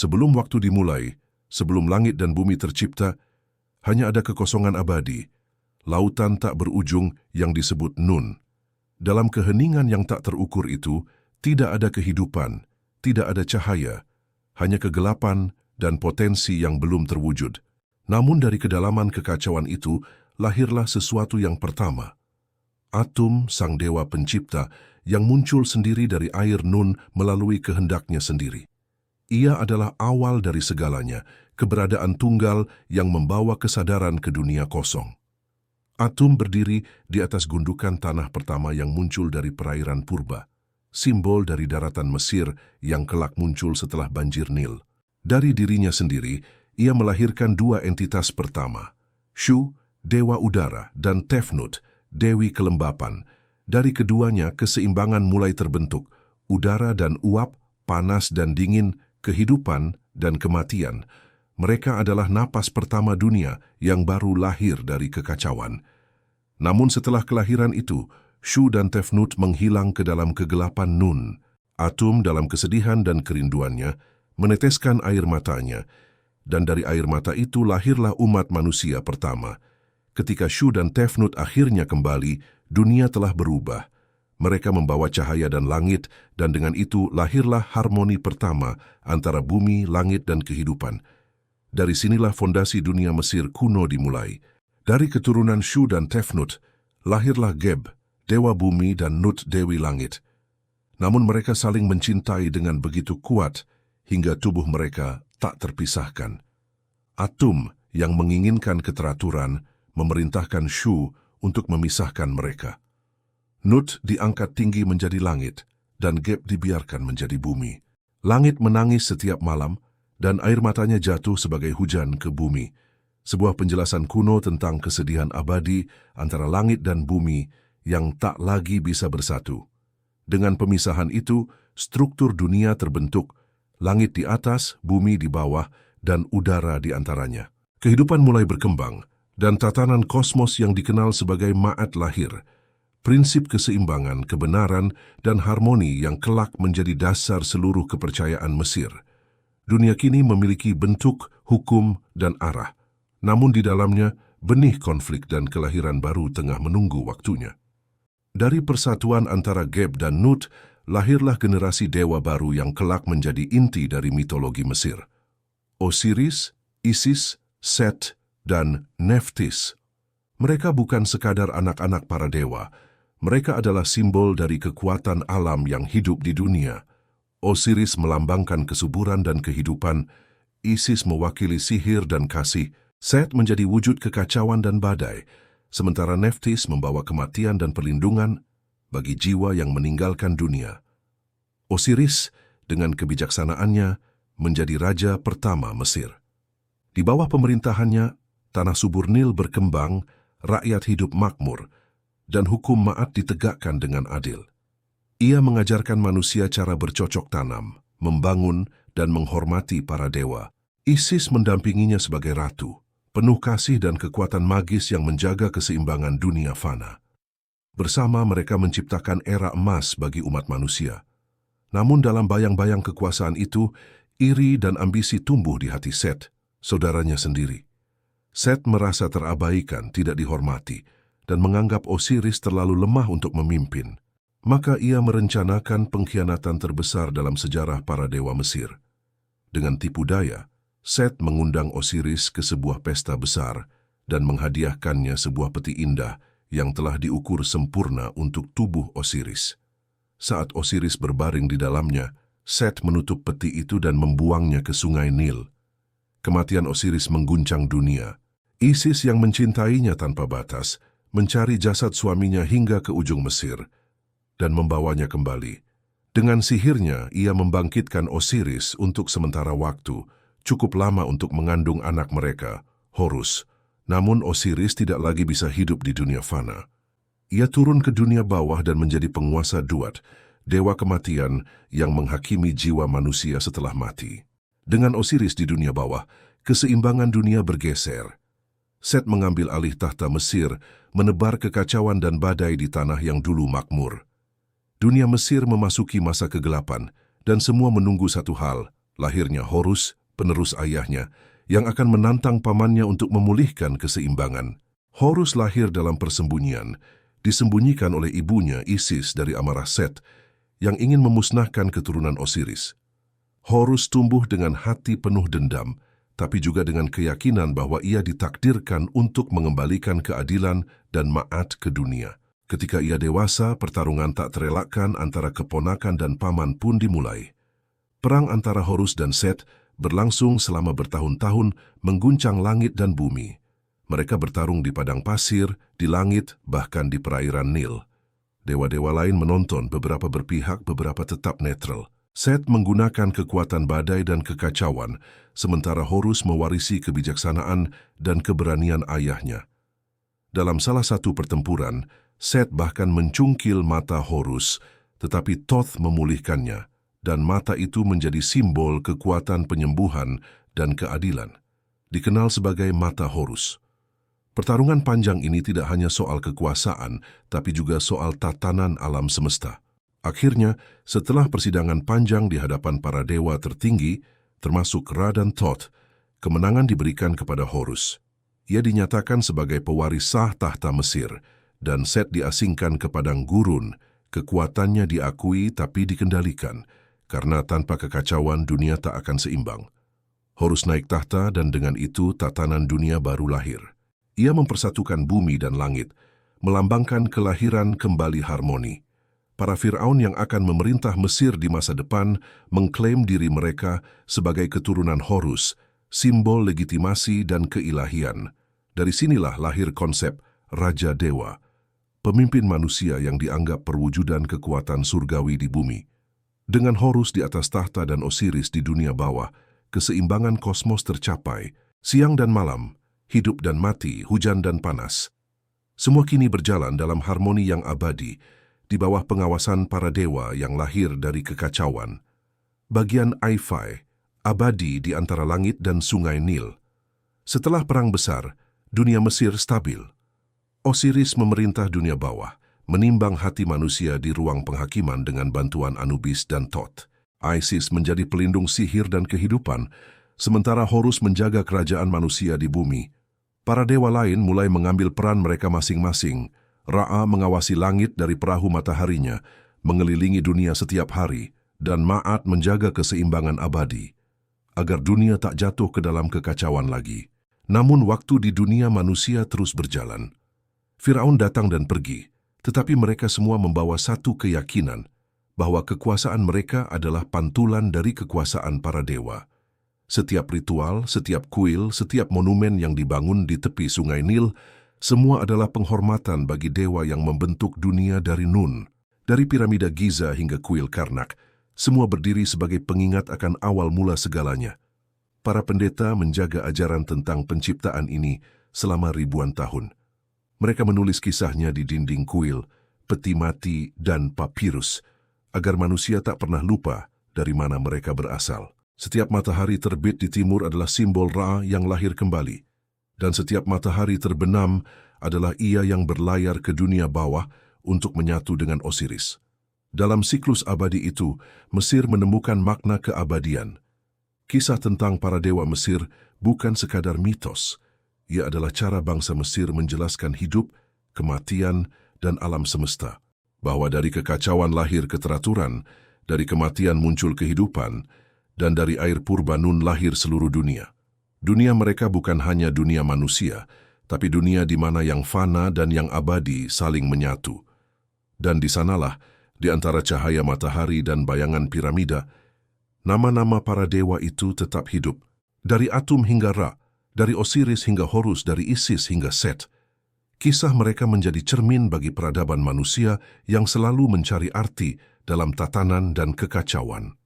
Sebelum waktu dimulai, sebelum langit dan bumi tercipta, hanya ada kekosongan abadi, lautan tak berujung yang disebut Nun. Dalam keheningan yang tak terukur itu, tidak ada kehidupan, tidak ada cahaya, hanya kegelapan dan potensi yang belum terwujud. Namun dari kedalaman kekacauan itu, lahirlah sesuatu yang pertama. Atum, sang dewa pencipta, yang muncul sendiri dari air Nun melalui kehendaknya sendiri. Ia adalah awal dari segalanya, keberadaan tunggal yang membawa kesadaran ke dunia kosong. Atum berdiri di atas gundukan tanah pertama yang muncul dari perairan purba, simbol dari daratan Mesir yang kelak muncul setelah banjir Nil. Dari dirinya sendiri, ia melahirkan dua entitas pertama, Shu, dewa udara, dan Tefnut, dewi kelembapan. Dari keduanya, keseimbangan mulai terbentuk, udara dan uap, panas dan dingin, kehidupan dan kematian. Mereka adalah napas pertama dunia yang baru lahir dari kekacauan. Namun setelah kelahiran itu, Shu dan Tefnut menghilang ke dalam kegelapan Nun. Atum dalam kesedihan dan kerinduannya meneteskan air matanya, dan dari air mata itu lahirlah umat manusia pertama. Ketika Shu dan Tefnut akhirnya kembali, dunia telah berubah. Mereka membawa cahaya dan langit, dan dengan itu lahirlah harmoni pertama antara bumi, langit, dan kehidupan. Dari sinilah fondasi dunia Mesir kuno dimulai. Dari keturunan Shu dan Tefnut, lahirlah Geb, dewa bumi, dan Nut, dewi langit. Namun mereka saling mencintai dengan begitu kuat, hingga tubuh mereka tak terpisahkan. Atum yang menginginkan keteraturan, memerintahkan Shu untuk memisahkan mereka. Nut diangkat tinggi menjadi langit, dan Geb dibiarkan menjadi bumi. Langit menangis setiap malam, dan air matanya jatuh sebagai hujan ke bumi. Sebuah penjelasan kuno tentang kesedihan abadi antara langit dan bumi yang tak lagi bisa bersatu. Dengan pemisahan itu, struktur dunia terbentuk, langit di atas, bumi di bawah, dan udara di antaranya. Kehidupan mulai berkembang, dan tatanan kosmos yang dikenal sebagai Ma'at lahir. Prinsip keseimbangan, kebenaran, dan harmoni yang kelak menjadi dasar seluruh kepercayaan Mesir. Dunia kini memiliki bentuk, hukum, dan arah. Namun di dalamnya, benih konflik dan kelahiran baru tengah menunggu waktunya. Dari persatuan antara Geb dan Nut, lahirlah generasi dewa baru yang kelak menjadi inti dari mitologi Mesir. Osiris, Isis, Set, dan Nephthys. Mereka bukan sekadar anak-anak para dewa. Mereka adalah simbol dari kekuatan alam yang hidup di dunia. Osiris melambangkan kesuburan dan kehidupan, Isis mewakili sihir dan kasih, Set menjadi wujud kekacauan dan badai, sementara Nephthys membawa kematian dan perlindungan bagi jiwa yang meninggalkan dunia. Osiris, dengan kebijaksanaannya, menjadi raja pertama Mesir. Di bawah pemerintahannya, tanah subur Nil berkembang, rakyat hidup makmur, dan hukum Ma'at ditegakkan dengan adil. Ia mengajarkan manusia cara bercocok tanam, membangun, dan menghormati para dewa. Isis mendampinginya sebagai ratu, penuh kasih dan kekuatan magis yang menjaga keseimbangan dunia fana. Bersama mereka menciptakan era emas bagi umat manusia. Namun dalam bayang-bayang kekuasaan itu, iri dan ambisi tumbuh di hati Set, saudaranya sendiri. Set merasa terabaikan, tidak dihormati, dan menganggap Osiris terlalu lemah untuk memimpin. Maka ia merencanakan pengkhianatan terbesar dalam sejarah para dewa Mesir. Dengan tipu daya, Set mengundang Osiris ke sebuah pesta besar dan menghadiahkannya sebuah peti indah yang telah diukur sempurna untuk tubuh Osiris. Saat Osiris berbaring di dalamnya, Set menutup peti itu dan membuangnya ke sungai Nil. Kematian Osiris mengguncang dunia. Isis yang mencintainya tanpa batas, mencari jasad suaminya hingga ke ujung Mesir dan membawanya kembali. Dengan sihirnya, ia membangkitkan Osiris untuk sementara waktu, cukup lama untuk mengandung anak mereka, Horus. Namun Osiris tidak lagi bisa hidup di dunia fana. Ia turun ke dunia bawah dan menjadi penguasa Duat, dewa kematian yang menghakimi jiwa manusia setelah mati. Dengan Osiris di dunia bawah, keseimbangan dunia bergeser. Set mengambil alih tahta Mesir, menebar kekacauan dan badai di tanah yang dulu makmur. Dunia Mesir memasuki masa kegelapan, dan semua menunggu satu hal, Lahirnya Horus, penerus ayahnya, yang akan menantang pamannya untuk memulihkan keseimbangan. Horus lahir dalam persembunyian, disembunyikan oleh ibunya Isis dari amarah Set, yang ingin memusnahkan keturunan Osiris. Horus tumbuh dengan hati penuh dendam, tapi juga dengan keyakinan bahwa ia ditakdirkan untuk mengembalikan keadilan dan ma'at ke dunia. Ketika ia dewasa, pertarungan tak terelakkan antara keponakan dan paman pun dimulai. Perang antara Horus dan Set berlangsung selama bertahun-tahun, mengguncang langit dan bumi. Mereka bertarung di padang pasir, di langit, bahkan di perairan Nil. Dewa-dewa lain menonton, beberapa berpihak, beberapa tetap netral. Set menggunakan kekuatan badai dan kekacauan, sementara Horus mewarisi kebijaksanaan dan keberanian ayahnya. Dalam salah satu pertempuran, Set bahkan mencungkil mata Horus, tetapi Thoth memulihkannya, dan mata itu menjadi simbol kekuatan penyembuhan dan keadilan. Dikenal sebagai mata Horus. Pertarungan panjang ini tidak hanya soal kekuasaan, tapi juga soal tatanan alam semesta. Akhirnya, setelah persidangan panjang di hadapan para dewa tertinggi, termasuk Ra dan Thoth, kemenangan diberikan kepada Horus. Ia dinyatakan sebagai pewaris sah tahta Mesir, dan Set diasingkan ke padang gurun. Kekuatannya diakui tapi dikendalikan, karena tanpa kekacauan dunia tak akan seimbang. Horus naik tahta dan dengan itu tatanan dunia baru lahir. Ia mempersatukan bumi dan langit, melambangkan kelahiran kembali harmoni. Para Firaun yang akan memerintah Mesir di masa depan mengklaim diri mereka sebagai keturunan Horus, simbol legitimasi dan keilahian. Dari sinilah lahir konsep Raja Dewa, pemimpin manusia yang dianggap perwujudan kekuatan surgawi di bumi. Dengan Horus di atas tahta dan Osiris di dunia bawah, keseimbangan kosmos tercapai, siang dan malam, hidup dan mati, hujan dan panas. Semua kini berjalan dalam harmoni yang abadi, di bawah pengawasan para dewa yang lahir dari kekacauan. Bagian Aifai, abadi di antara langit dan sungai Nil. Setelah perang besar, dunia Mesir stabil. Osiris memerintah dunia bawah, menimbang hati manusia di ruang penghakiman dengan bantuan Anubis dan Thoth. Isis menjadi pelindung sihir dan kehidupan, sementara Horus menjaga kerajaan manusia di bumi. Para dewa lain mulai mengambil peran mereka masing-masing. Ra'a mengawasi langit dari perahu mataharinya, mengelilingi dunia setiap hari, dan Ma'at menjaga keseimbangan abadi, agar dunia tak jatuh ke dalam kekacauan lagi. Namun waktu di dunia manusia terus berjalan. Firaun datang dan pergi, tetapi mereka semua membawa satu keyakinan, bahwa kekuasaan mereka adalah pantulan dari kekuasaan para dewa. Setiap ritual, setiap kuil, setiap monumen yang dibangun di tepi sungai Nil, semua adalah penghormatan bagi dewa yang membentuk dunia dari Nun. Dari piramida Giza hingga kuil Karnak, semua berdiri sebagai pengingat akan awal mula segalanya. Para pendeta menjaga ajaran tentang penciptaan ini selama ribuan tahun. Mereka menulis kisahnya di dinding kuil, peti mati, dan papirus, agar manusia tak pernah lupa dari mana mereka berasal. Setiap matahari terbit di timur adalah simbol Ra yang lahir kembali. Dan setiap matahari terbenam adalah ia yang berlayar ke dunia bawah untuk menyatu dengan Osiris. Dalam siklus abadi itu, Mesir menemukan makna keabadian. Kisah tentang para dewa Mesir bukan sekadar mitos. Ia adalah cara bangsa Mesir menjelaskan hidup, kematian, dan alam semesta. Bahwa dari kekacauan lahir keteraturan, dari kematian muncul kehidupan, dan dari air purba Nun lahir seluruh dunia. Dunia mereka bukan hanya dunia manusia, tapi dunia di mana yang fana dan yang abadi saling menyatu. Dan di sanalah, di antara cahaya matahari dan bayangan piramida, nama-nama para dewa itu tetap hidup. Dari Atum hingga Ra, dari Osiris hingga Horus, dari Isis hingga Set. Kisah mereka menjadi cermin bagi peradaban manusia yang selalu mencari arti dalam tatanan dan kekacauan.